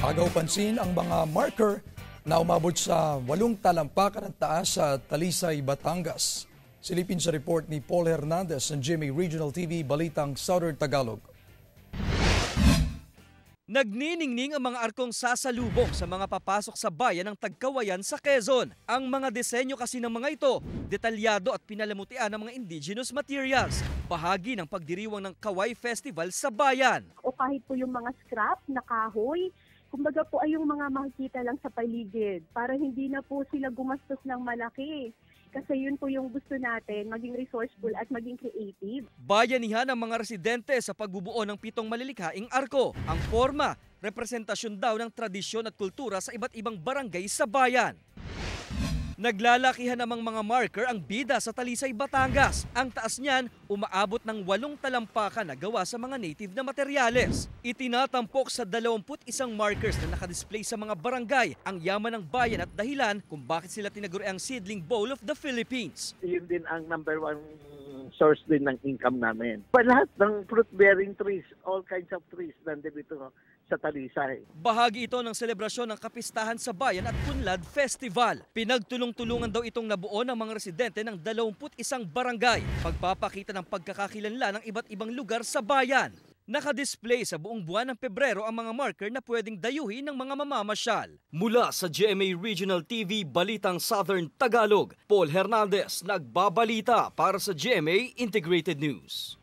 Agaw pansin ang mga marker na umabot sa 8 talampakan ng taas sa Talisay, Batangas. Silipin sa report ni Paul Hernandez ng GMA Regional TV Balitang Southern Tagalog. Nagniningning ang mga arkong sasalubong sa mga papasok sa bayan ng Tagkawayan sa Quezon. Ang mga disenyo kasi ng mga ito, detalyado at pinalamutian ng mga indigenous materials. Bahagi ng pagdiriwang ng Kaway Festival sa bayan. O kahit po yung mga scrap na kahoy, kumbaga po ay yung mga makikita lang sa paligid para hindi na po sila gumastos ng malaki. Kasi yun po yung gusto natin, maging resourceful at maging creative. Bayanihan ng mga residente sa pagbubuo ng 7 malilikhaing arko. Ang forma, representasyon daw ng tradisyon at kultura sa iba't ibang barangay sa bayan. Naglalakihan namang mga marker ang bida sa Talisay, Batangas. Ang taas niyan, umaabot ng 8 talampakan na gawa sa mga native na materyales. Itinatampok sa 21 markers na nakadisplay sa mga barangay ang yaman ng bayan at dahilan kung bakit sila tinaguri ang Seedling Bowl of the Philippines. Yun din ang number 1 source din ng income namin. Lahat ng fruit-bearing trees, all kinds of trees, nandito sa Talisay. Bahagi ito ng selebrasyon ng kapistahan sa bayan at Punlad Festival. Pinagtulong-tulungan daw itong nabuo ng mga residente ng 21 barangay. Pagpapakita ng pagkakakilanlan ng iba't ibang lugar sa bayan. Nakadisplay sa buong buwan ng Pebrero ang mga marker na pwedeng dayuhin ng mga mamamasyal. Mula sa GMA Regional TV Balitang Southern Tagalog, Paul Hernandez nagbabalita para sa GMA Integrated News.